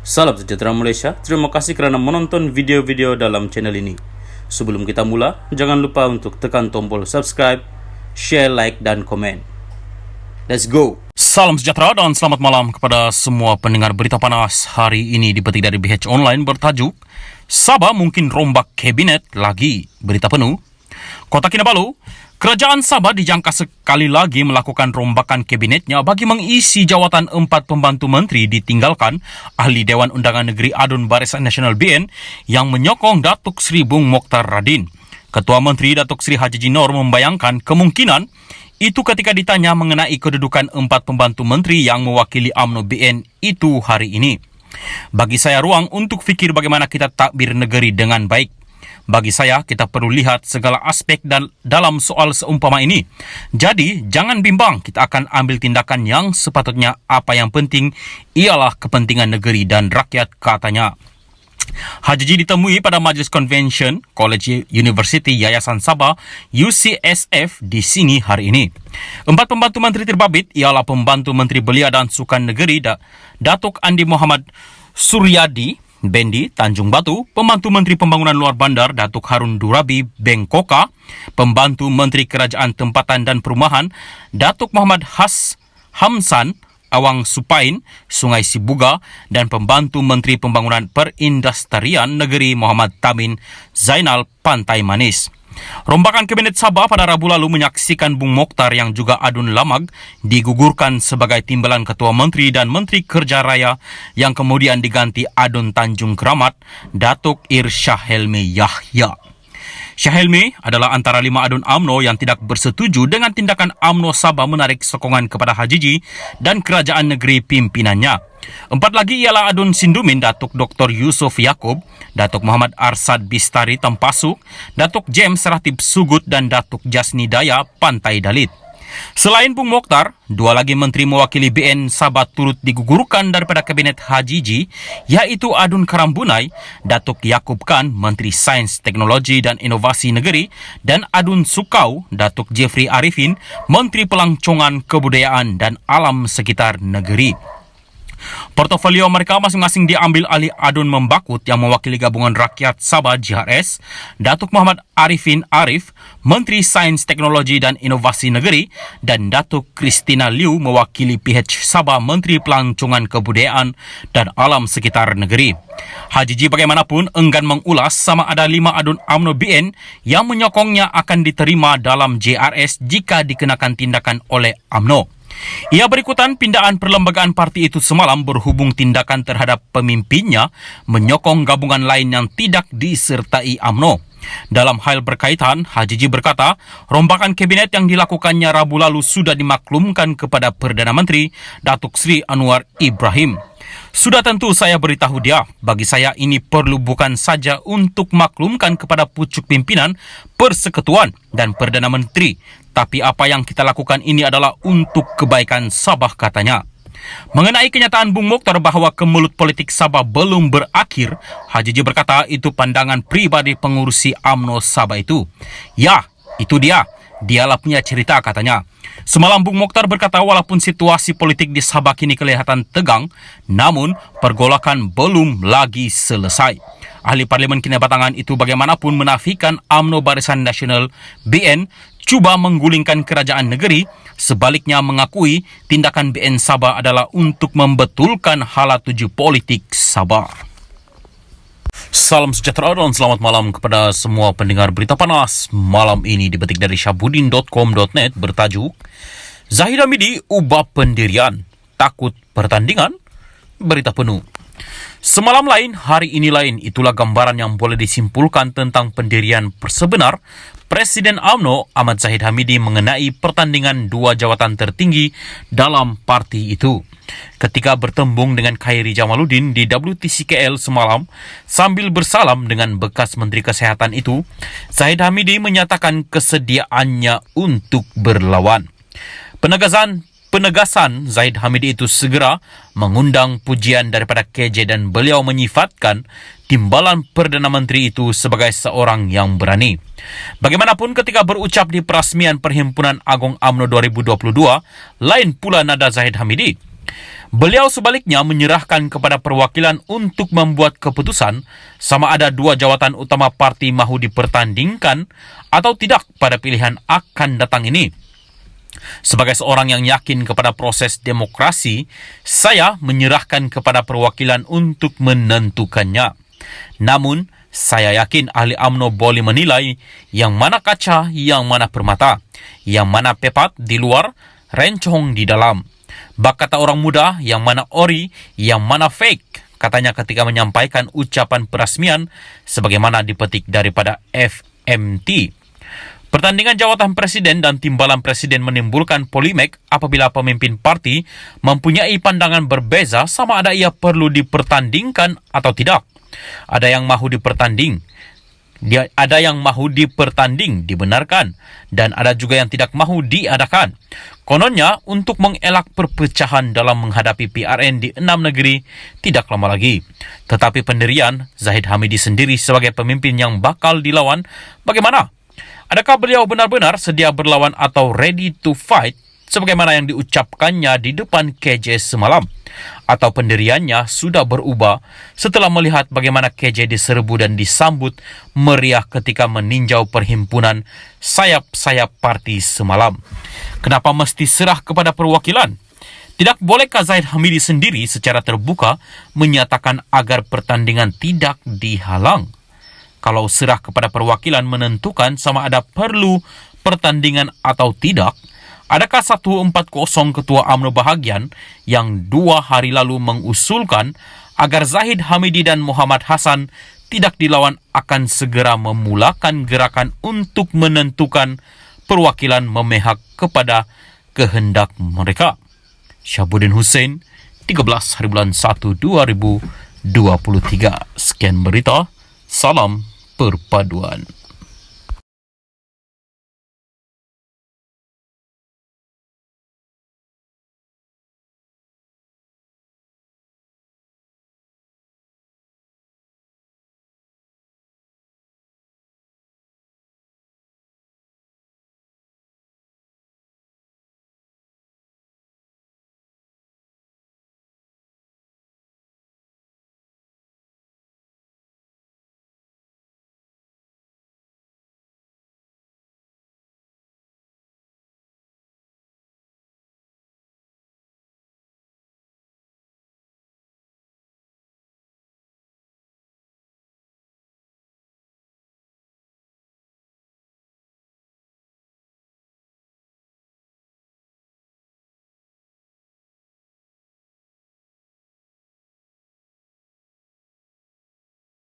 Salam sejahtera Malaysia, terima kasih kerana menonton video-video dalam channel ini. Sebelum kita mula, jangan lupa untuk tekan tombol subscribe, share, like dan komen. Let's go! Salam sejahtera dan selamat malam kepada semua pendengar berita panas. Hari ini dipetik dari BH Online bertajuk Sabah mungkin rombak kabinet lagi. Berita penuh. Kota Kinabalu, Kerajaan Sabah dijangka sekali lagi melakukan rombakan kabinetnya bagi mengisi jawatan 4 pembantu menteri ditinggalkan Ahli Dewan Undangan Negeri Adun Barisan Nasional BN yang menyokong Datuk Seri Bung Mokhtar Radin. Ketua Menteri Datuk Seri Haji Jinor membayangkan kemungkinan itu ketika ditanya mengenai kedudukan 4 pembantu menteri yang mewakili UMNO BN itu hari ini. Bagi saya ruang untuk fikir bagaimana kita takbir negeri dengan baik. Bagi saya, kita perlu lihat segala aspek dalam soal seumpama ini. Jadi, jangan bimbang, kita akan ambil tindakan yang sepatutnya. Apa yang penting ialah kepentingan negeri dan rakyat, katanya. Haji Ji ditemui pada Majlis Convention College University Yayasan Sabah UCSF di sini hari ini. 4 pembantu menteri terbabit ialah pembantu Menteri Belia dan Sukan Negeri Datuk Andi Muhammad Suryadi Bendi, Tanjung Batu, Pembantu Menteri Pembangunan Luar Bandar Datuk Harun Durabi Bengkoka, Pembantu Menteri Kerajaan Tempatan dan Perumahan Datuk Muhammad Hamsan Awang Supain, Sungai Sibuga dan Pembantu Menteri Pembangunan Perindustrian Negeri Muhammad Tamin Zainal Pantai Manis. Rombakan Kabinet Sabah pada Rabu lalu menyaksikan Bung Mokhtar yang juga Adun Lamag digugurkan sebagai timbalan Ketua Menteri dan Menteri Kerja Raya yang kemudian diganti Adun Tanjung Keramat, Datuk Ir Syahelmi Yahya. Syahelmi adalah antara 5 adun UMNO yang tidak bersetuju dengan tindakan UMNO Sabah menarik sokongan kepada Haji Ji dan kerajaan negeri pimpinannya. 4 lagi ialah Adun Sindumin Datuk Dr. Yusuf Yaakob, Datuk Muhammad Arsad Bistari Tempasuk, Datuk James Ratib Sugut dan Datuk Jasni Daya Pantai Dalit. Selain Bung Mokhtar, 2 lagi menteri mewakili BN Sabah turut digugurkan daripada Kabinet Haji Ji, iaitu Adun Karambunai, Datuk Yaakob Khan, Menteri Sains, Teknologi dan Inovasi Negeri, dan Adun Sukau, Datuk Jeffrey Arifin, Menteri Pelancongan Kebudayaan dan Alam Sekitar Negeri. Portofolio mereka masing-masing diambil alih Adun Membakut yang mewakili Gabungan Rakyat Sabah JRS, Datuk Muhammad Arifin Arif, Menteri Sains, Teknologi dan Inovasi Negeri, dan Datuk Christina Liu mewakili PH Sabah, Menteri Pelancongan Kebudayaan dan Alam Sekitar Negeri. Haji Ji bagaimanapun enggan mengulas sama ada 5 adun UMNO BN yang menyokongnya akan diterima dalam JRS jika dikenakan tindakan oleh UMNO. Ia berikutan pindaan perlembagaan parti itu semalam berhubung tindakan terhadap pemimpinnya menyokong gabungan lain yang tidak disertai UMNO. Dalam hal berkaitan, Haji Ji berkata, rombakan kabinet yang dilakukannya Rabu lalu sudah dimaklumkan kepada Perdana Menteri Datuk Seri Anwar Ibrahim. Sudah tentu saya beritahu dia, bagi saya ini perlu bukan saja untuk maklumkan kepada pucuk pimpinan, persekutuan dan Perdana Menteri, tapi apa yang kita lakukan ini adalah untuk kebaikan Sabah, katanya. Mengenai kenyataan Bung Mokhtar bahawa kemelut politik Sabah belum berakhir, Haji Ji berkata itu pandangan pribadi pengurusi UMNO Sabah itu. Ya, itu dia. Dialah punya cerita, katanya. Semalam Bung Mokhtar berkata walaupun situasi politik di Sabah kini kelihatan tegang, namun pergolakan belum lagi selesai. Ahli Parlimen Kinabatangan itu bagaimanapun menafikan UMNO Barisan Nasional BN cuba menggulingkan kerajaan negeri, sebaliknya mengakui tindakan BN Sabah adalah untuk membetulkan hala tuju politik Sabah. Salam sejahtera dan selamat malam kepada semua pendengar berita panas. Malam ini dipetik dari syabudin.com.net bertajuk Zahid Hamidi ubah pendirian, takut pertandingan, berita penuh. Semalam lain, hari ini lain, itulah gambaran yang boleh disimpulkan tentang pendirian sebenar Presiden UMNO Ahmad Zahid Hamidi mengenai pertandingan 2 jawatan tertinggi dalam parti itu. Ketika bertembung dengan Khairi Jamaluddin di WTCKL semalam, sambil bersalam dengan bekas Menteri Kesehatan itu, Zahid Hamidi menyatakan kesediaannya untuk berlawan. Penegasan Zahid Hamidi itu segera mengundang pujian daripada KJ dan beliau menyifatkan timbalan Perdana Menteri itu sebagai seorang yang berani. Bagaimanapun ketika berucap di perasmian Perhimpunan Agung UMNO 2022, lain pula nada Zahid Hamidi. Beliau sebaliknya menyerahkan kepada perwakilan untuk membuat keputusan sama ada dua jawatan utama parti mahu dipertandingkan atau tidak pada pilihan akan datang ini. Sebagai seorang yang yakin kepada proses demokrasi, saya menyerahkan kepada perwakilan untuk menentukannya. Namun, saya yakin ahli UMNO boleh menilai yang mana kaca, yang mana permata, yang mana pepat di luar, rencong di dalam. Bak kata orang muda, yang mana ori, yang mana fake, katanya ketika menyampaikan ucapan peresmian sebagaimana dipetik daripada FMT. Pertandingan jawatan presiden dan timbalan presiden menimbulkan polemik apabila pemimpin parti mempunyai pandangan berbeza sama ada ia perlu dipertandingkan atau tidak. Ada yang mahu dipertanding dibenarkan, dan ada juga yang tidak mahu diadakan. Kononnya, untuk mengelak perpecahan dalam menghadapi PRN di 6 negeri tidak lama lagi. Tetapi pendirian Zahid Hamidi sendiri sebagai pemimpin yang bakal dilawan, bagaimana? Adakah beliau benar-benar sedia berlawan atau ready to fight sebagaimana yang diucapkannya di depan KJ semalam? Atau pendiriannya sudah berubah setelah melihat bagaimana KJ diserbu dan disambut meriah ketika meninjau perhimpunan sayap-sayap parti semalam? Kenapa mesti serah kepada perwakilan? Tidak bolehkah Zahid Hamidi sendiri secara terbuka menyatakan agar pertandingan tidak dihalang? Kalau serah kepada perwakilan menentukan sama ada perlu pertandingan atau tidak, adakah 140 Ketua UMNO bahagian yang 2 hari lalu mengusulkan agar Zahid Hamidi dan Muhammad Hassan tidak dilawan akan segera memulakan gerakan untuk menentukan perwakilan memihak kepada kehendak mereka? Syabuddin Hussein, 13 hari bulan 1 2023. Sekian berita. Salam Perpaduan.